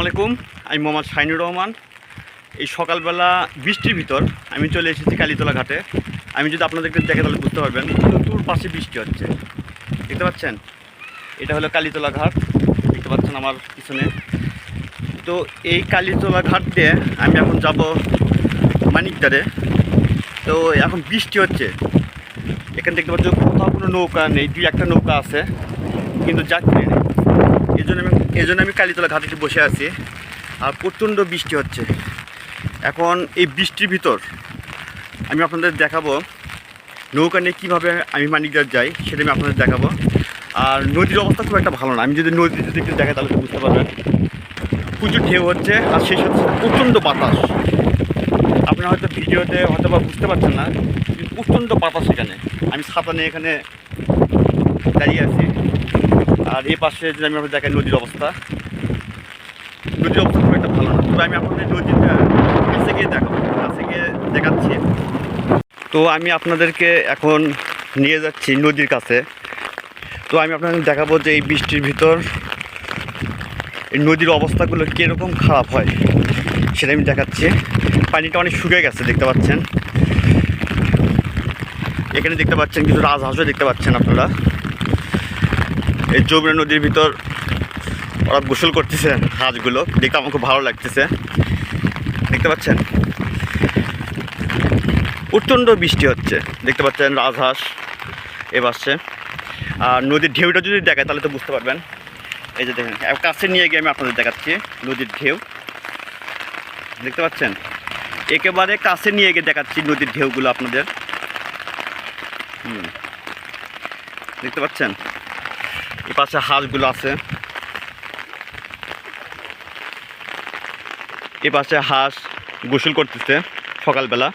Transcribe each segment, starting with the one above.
আলাইকুম। আমি মোহাম্মদ শাহিনুর রহমান। এই সকালবেলা বৃষ্টির ভিতর আমি চলে এসেছি কালীতলা ঘাটে। আমি যদি আপনাদেরকে দেখে তাহলে বুঝতে পারবেন, দূর পাশে বৃষ্টি হচ্ছে, দেখতে পাচ্ছেন। এটা হলো কালীতলা ঘাট, দেখতে পাচ্ছেন আমার পিছনে। তো এই কালীতলা ঘাট দিয়ে আমি এখন যাব মানিকদারে। তো এখন বৃষ্টি হচ্ছে, এখানে দেখতে পাচ্ছি কোথাও কোনো নৌকা নেই, দুই একটা নৌকা আছে কিন্তু যাত্রী নেই। এই জন্য আমি কালীতলা ঘাটে বসে আছি, আর প্রচণ্ড বৃষ্টি হচ্ছে। এখন এই বৃষ্টির ভিতর আমি আপনাদের দেখাবো নৌকা নিয়ে কীভাবে আমি মানিকদার যাই, সেটা আমি আপনাদের দেখাবো। আর নদীর অবস্থা খুব একটা ভালো না, আমি যদি নদী যদি একটু দেখাই তাহলে বুঝতে পারবেন। প্রচুর ঢেউ হচ্ছে, আর সেই সাথে প্রচণ্ড বাতাস। আপনারা হয়তো ভিডিওতে হয়তো বা বুঝতে পারছেন না, কিন্তু প্রচণ্ড বাতাস এখানে। আমি ছাতা নিয়ে এখানে দাঁড়িয়ে আছি, আর এই পাশে যদি আমি আপনাদের দেখাই নদীর অবস্থা খুব একটা ভালো না। তবে আমি আপনাদের নদীটা কাছে গিয়ে দেখাচ্ছি। তো আমি আপনাদেরকে এখন নিয়ে যাচ্ছি নদীর কাছে। তো আমি আপনাদের দেখাবো যে এই বৃষ্টির ভিতর এই নদীর অবস্থাগুলো কীরকম খারাপ হয় সেটা আমি দেখাচ্ছি। পানিটা অনেক শুকিয়ে গেছে, দেখতে পাচ্ছেন। এখানে দেখতে পাচ্ছেন কিছু রাজহাঁসও দেখতে পাচ্ছেন আপনারা। এই যমুনা নদীর ভিতর ওরা গোসল করতেছে, হাঁসগুলো দেখতে আমার খুব ভালো লাগতেছে, দেখতে পাচ্ছেন। প্রচণ্ড বৃষ্টি হচ্ছে, দেখতে পাচ্ছেন রাজহাঁস এ পাশে। আর নদীর ঢেউটা যদি দেখায় তাহলে তো বুঝতে পারবেন। এই যে দেখেন, কাছে নিয়ে গিয়ে আমি আপনাদের দেখাচ্ছি নদীর ঢেউ, দেখতে পাচ্ছেন। একেবারে কাছে নিয়ে গিয়ে দেখাচ্ছি নদীর ঢেউগুলো আপনাদের। দেখতে পাচ্ছেন, এই পাশে হাঁসগুলো আছে, এ পাশে হাঁস গোসল করতেছে সকালবেলা।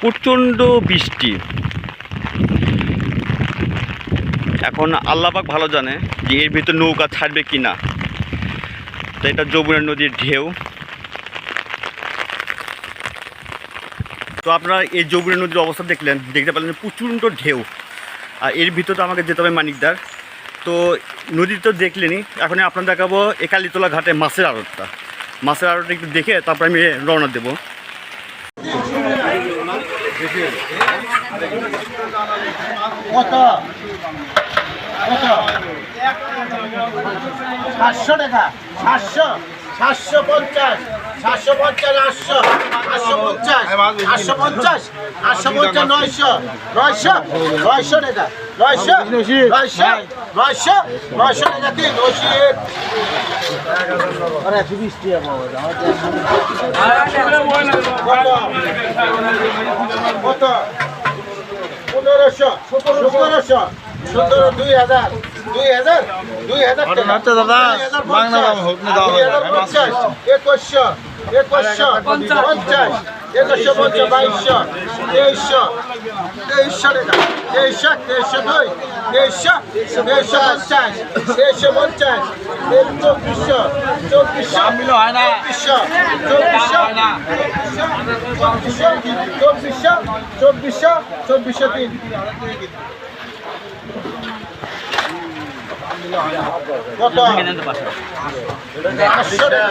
প্রচণ্ড বৃষ্টি। এখন আল্লাহ পাক ভালো জানে যে এর ভিতর নৌকা ছাড়বে কি না। তো এটা যমুনা নদীর ঢেউ। তো আপনারা এই যমুনা নদীর অবস্থা দেখতে পেলেন প্রচণ্ড ঢেউ। আর এর ভিতরে আমাকে যেতে হবে মানিকদার। তো নদী তো দেখলেনি, এখন আপনার দেখাবো এই কালীতলা ঘাটে মাছের আড়তটা একটু দেখে তারপর আমি রওনা দেবো। কত 700 টাকা, 750, 800, 850, 900 টাকা, 900 টাকা দিন। কত 1500, 2000, 2100, 2100, 2100, 50, 2150, 2200, 2300 টাকা, 2300, 2302, 2300, 2350, 2350, 2400, 2403। কত 800 টাকা,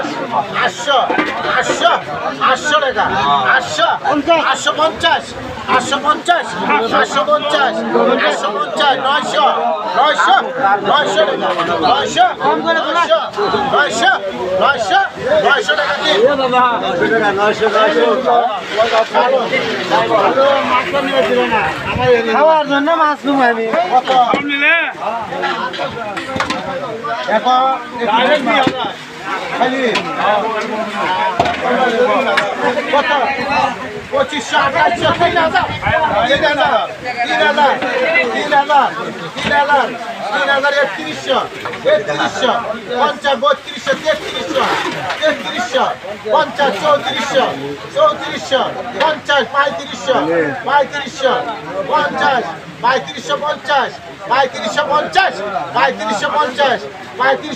800 টাকা, 850, 900 টাকা দিন। খাওয়ার জন্য মাছ নুমাইনি। কত এখন 2500, 2800, 3000, 3100, 50, 3200, 3300, 50, 3400, 50,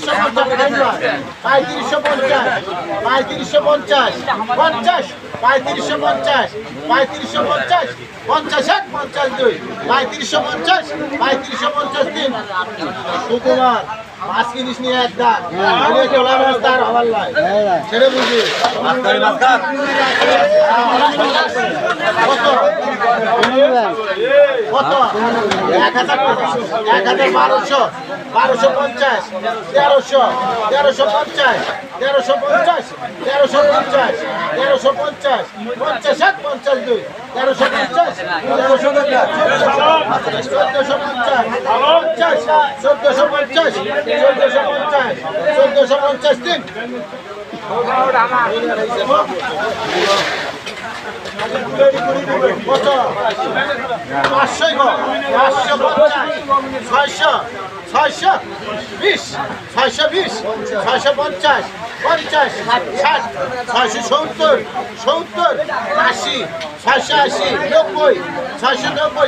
3500, 50, 3550, 3550, 3550, সুকুমার মাছ কিনিস নিয়ে এক দাগ চলা রাস্তা আর হবার লাই ছেড়ে বুঝি কত কত 1200 1250 1300 1350 1350 1350 1350 50 52 1350 1450 দিন কত 500 গো 550 600 20 620 650 50 60 670 70 80 680 90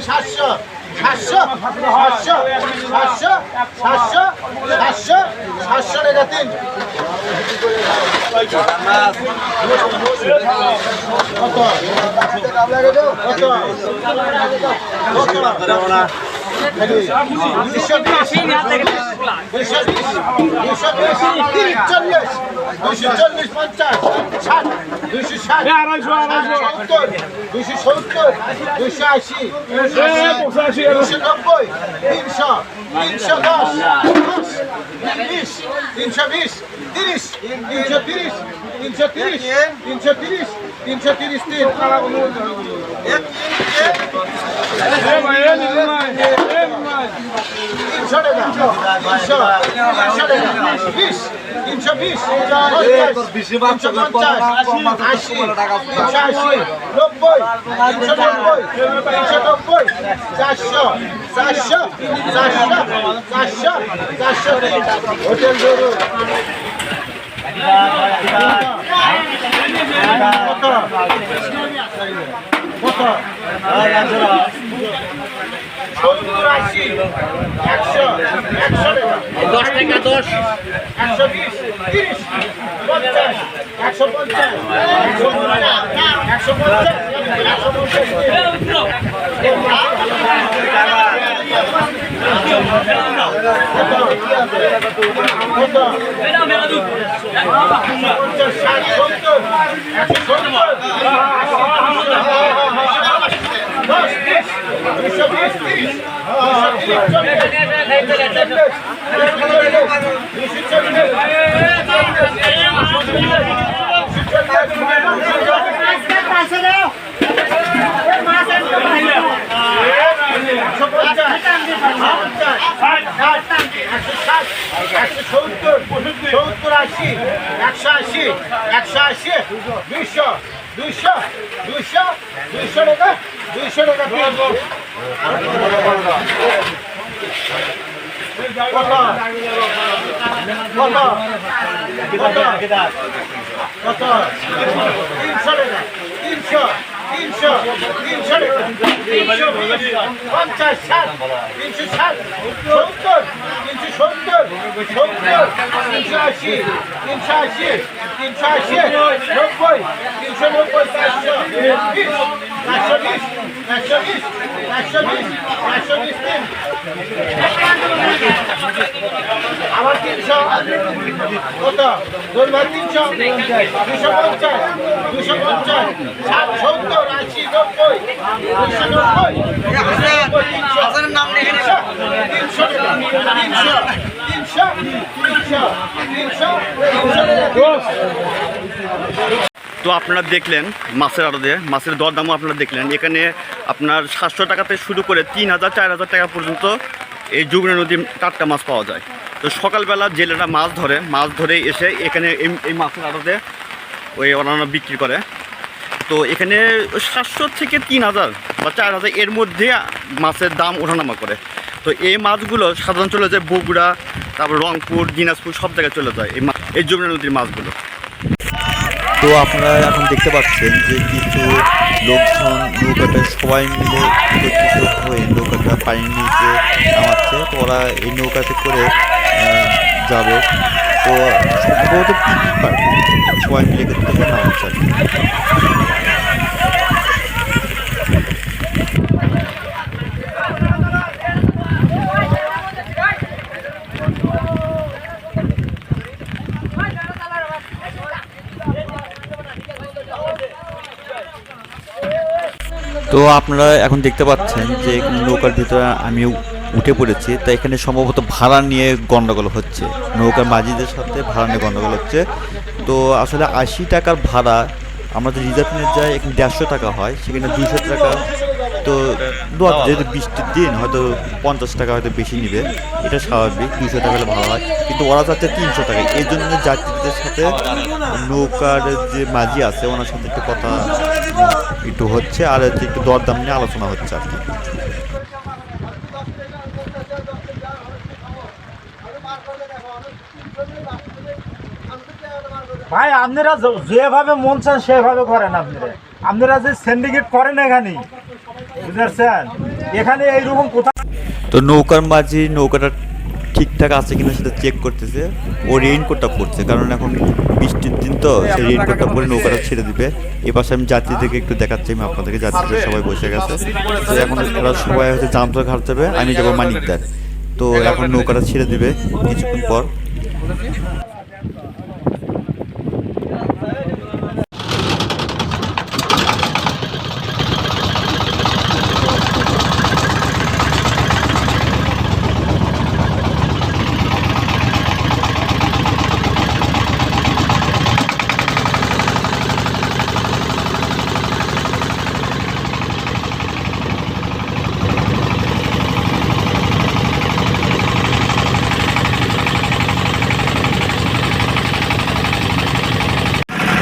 690 700 700 টাকা তিন কত আমার 300 কত 300 250 250 60 70 80 90 হাসানের নাম লিখে 300 তো আপনারা দেখলেন মাছের আড়তে মাছের দরদামও আপনারা দেখলেন। এখানে আপনার 700 টাকাতে শুরু করে 3000 4000 টাকা পর্যন্ত এই যমুনা নদীর টাটকা মাছ পাওয়া যায়। তো সকালবেলা জেলেরা মাছ ধরে এসে এখানে এই মাছের আড়তে ওই অন্যান্য বিক্রি করে। তো এখানে 700 থেকে 3000 বা 4000 এর মধ্যে মাছের দাম ওঠানামা করে। তো এই মাছগুলো সাধারণত চলে যায় বগুড়া, তারপর রংপুর, দিনাজপুর সব জায়গায় চলে যায় এই যমুনা নদীর মাছগুলো। তো আপনারা এখন দেখতে পাচ্ছেন যে কিছু লোকজন নৌকাটা সবাই মিলে একত্রিত হয়ে নৌকাটা পানির নিচে নামাচ্ছে। তো ওরা এই নৌকাতে করে যাবে। তো সম্ভবত পিকনিক পার্টি সবাই মিলে একত্রিত হয়ে নামাচ্ছে আর কি। তো আপনারা এখন দেখতে পাচ্ছেন যে নৌকার ভিতরে আমি উঠে পড়েছি, তাই এখানে সম্ভবত ভাড়া নিয়ে গন্ডগোল হচ্ছে, নৌকার মাঝিদের সাথে ভাড়া নিয়ে গন্ডগোল হচ্ছে। তো আসলে 80 টাকার ভাড়া, আমরা তো রিজার্ভ নিয়ে যাই এখানে 150 টাকা হয়, সেখানে 200 টাকা। তো যেহেতু বৃষ্টির দিন হয়তো 50 টাকা হয়তো বেশি নিবে, এটা স্বাভাবিক, 200 টাকা হলে ভালো হয়। কিন্তু ওরা চাচ্ছে 300 টাকা। এই জন্য যাত্রীদের সাথে নৌকার যে মাঝি আছে ওনার সাথে একটু কথা একটু হচ্ছে, আর একটু দরদাম নিয়ে আলোচনা হচ্ছে আর কি। ভাই আপনারা যেভাবে মন চান সেভাবে করেন। আপনারা যে সিন্ডিকেট করেন এখানে, বুঝতে এখানে এইরকম কোথাও। তো নৌকার মাঝি নৌকাটা ঠিকঠাক আছে কিনা সেটা চেক করতেছে। ও রেইনকোটটা পরছে, কারণ এখন বৃষ্টির দিন, তো সেই রেইনকোটটা পরে নৌকাটা ছেড়ে দিবে। এ পাশে আমি যাত্রীদেরকে একটু দেখাচ্ছি, আমি আপনাদেরকে যাত্রীদের সবাই বসে গেছে। তো এখন ওরা সবাই হচ্ছে জামতলা ঘাট যাবে, আমি যাবো মানিকদার। তো এখন নৌকাটা ছেড়ে দিবে কিছুক্ষণ পর।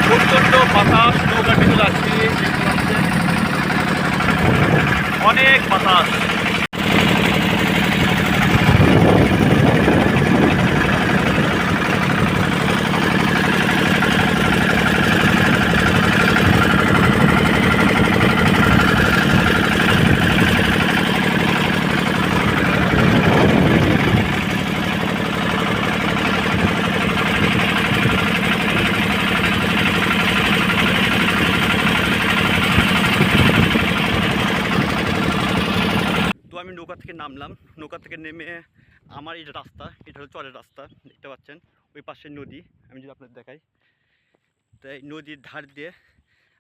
প্রচণ্ড বাতাস, নৌকার ভিতরে আছি, অনেক বাতাস। আমি নৌকা থেকে নামলাম, নৌকা থেকে নেমে আমার এই রাস্তা, এটা হলো চরের রাস্তা, দেখতে পাচ্ছেন ওই পাশের নদী। আমি যদি আপনাদের দেখাই, তাই নদীর ধার দিয়ে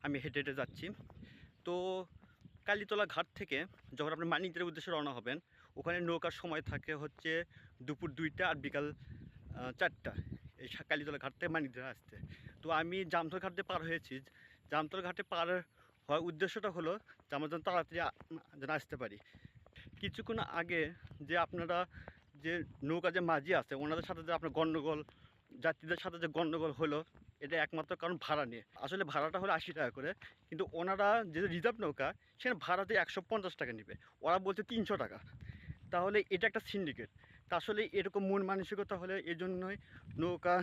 আমি হেঁটে হেঁটে যাচ্ছি। তো কালীতলা ঘাট থেকে যখন আপনি মানিকদের উদ্দেশ্যে রওনা হবেন, ওখানে নৌকার সময় থাকে হচ্ছে দুপুর 2টা আর বিকাল 4টা, এই কালীতলা ঘাট থেকে মানিকদের আসতে। তো আমি জামতলা ঘাট দিয়ে পার হয়েছি। জামতলা ঘাটে পার হওয়ার উদ্দেশ্যটা হলো যে আমরা যেন তাড়াতাড়ি যেন আসতে পারি। কিছুক্ষণ আগে যে আপনারা যে নৌকা যে মাঝি আছে ওনাদের সাথে যে আপনার গণ্ডগোল, যাত্রীদের সাথে যে গণ্ডগোল হলো, এটা একমাত্র কারণ ভাড়া নিয়ে। আসলে ভাড়াটা হলো 80 টাকা করে, কিন্তু ওনারা যে রিজার্ভ নৌকা সেখানে ভাড়াতে 150 টাকা নেবে, ওরা বলছে 300 টাকা। তাহলে এটা একটা সিন্ডিকেট। তা আসলে এরকম মন মানসিকতা হলে এই জন্যই নৌকা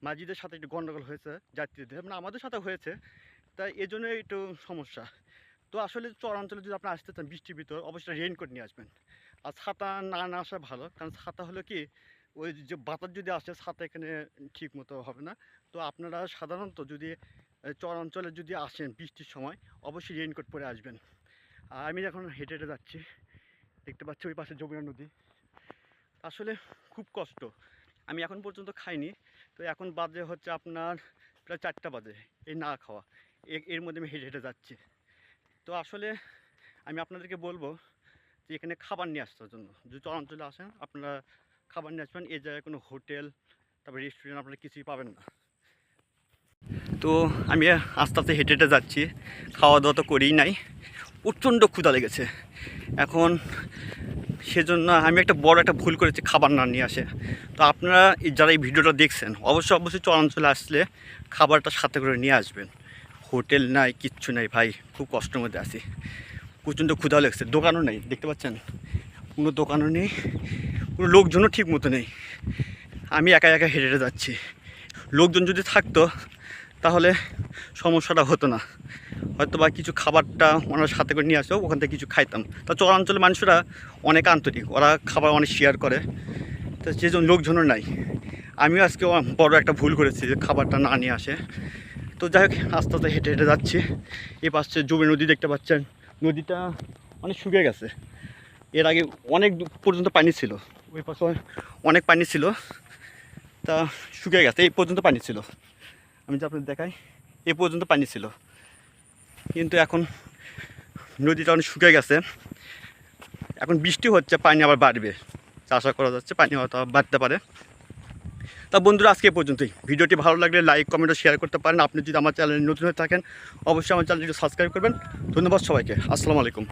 মাঝিদের সাথে একটু গণ্ডগোল হয়েছে, যাত্রীদের মানে আমাদের সাথে হয়েছে, তাই এজন্যই একটু সমস্যা। তো আসলে চরাঞ্চলে যদি আপনি আসতে চান বৃষ্টির ভিতর, অবশ্যই রেইনকোট নিয়ে আসবেন। আর ছাতা না আসা ভালো, কারণ ছাতা হলো কি ওই যে বাতাস যদি আসে ছাতা এখানে ঠিক মতো হবে না। তো আপনারা সাধারণত যদি চরাঞ্চলে যদি আসেন বৃষ্টির সময়, অবশ্যই রেইনকোট পরে আসবেন। আর আমি এখন হেঁটে হেঁটে যাচ্ছি, দেখতে পাচ্ছি ওই পাশে যমুনা নদী। আসলে খুব কষ্ট। আমি এখন পর্যন্ত খাইনি, তো এখন বাজে হচ্ছে আপনার প্রায় 4টা বাজে, এই না খাওয়া এর মধ্যে আমি হেঁটে হেঁটে যাচ্ছি। তো আসলে আমি আপনাদেরকে বলবো যে এখানে খাবার নিয়ে আসার জন্য, যদি চরাঞ্চলে আসেন আপনারা খাবার নিয়ে আসবেন। এই জায়গায় কোনো হোটেল তারপর রেস্টুরেন্ট আপনারা কিছুই পাবেন না। তো আমি আস্তে আস্তে হেঁটে হেঁটে যাচ্ছি, খাওয়া দাওয়া তো করেই নাই, প্রচণ্ড ক্ষুধা লেগেছে এখন। সেজন্য আমি একটা বড় একটা ভুল করেছি, খাবার না নিয়ে আসে। তো আপনারা যারা এই ভিডিওটা দেখছেন অবশ্যই চরাঞ্চলে আসলে খাবারটা সাথে করে নিয়ে আসবেন। হোটেল নাই, কিচ্ছু নাই ভাই, খুব কষ্টের মধ্যে আছি, প্রচণ্ড ক্ষুধা লেগেছে। দোকানও নেই, দেখতে পাচ্ছেন কোনো দোকানও নেই, কোনো লোকজনও ঠিক মতো নেই। আমি একা একা হেঁটে হেঁটে যাচ্ছি। লোকজন যদি থাকতো তাহলে সমস্যাটা হতো না, হয়তো বা কিছু খাবারটা ওনারা সাথে করে নিয়ে আসো, ওখান থেকে কিছু খাইতাম। তা চরাঞ্চলের মানুষরা অনেক আন্তরিক, ওরা খাবার অনেক শেয়ার করে, তো সেজন্য লোকজনও নাই। আমিও আজকে বড় একটা ভুল করেছি যে খাবারটা না নিয়ে আসে। তো যাই হোক আস্তে আস্তে হেঁটে হেঁটে যাচ্ছি। এ পাশে যমুনা নদী দেখতে পাচ্ছেন, নদীটা অনেক শুকিয়ে গেছে। এর আগে অনেক পর্যন্ত পানি ছিল, ওই পাশে অনেক পানি ছিল, তা শুকিয়ে গেছে। এই পর্যন্ত পানি ছিল, আমি যে আপনাদের দেখাই, এই পর্যন্ত পানি ছিল, কিন্তু এখন নদীটা অনেক শুকিয়ে গেছে। এখন বৃষ্টি হচ্ছে, পানি আবার বাড়বে, আশা করা যাচ্ছে পানি হয়তো বাড়তে পারে। তা বন্ধুরা, আজকে এ পর্যন্তই। ভিডিওটি ভালো লাগলে লাইক, কমেন্ট ও শেয়ার করতে পারেন। আপনি যদি আমার চ্যানেলে নতুন হয়ে থাকেন অবশ্যই আমার চ্যানেলটি সাবস্ক্রাইব করবেন। ধন্যবাদ সবাইকে। আসসালামু আলাইকুম।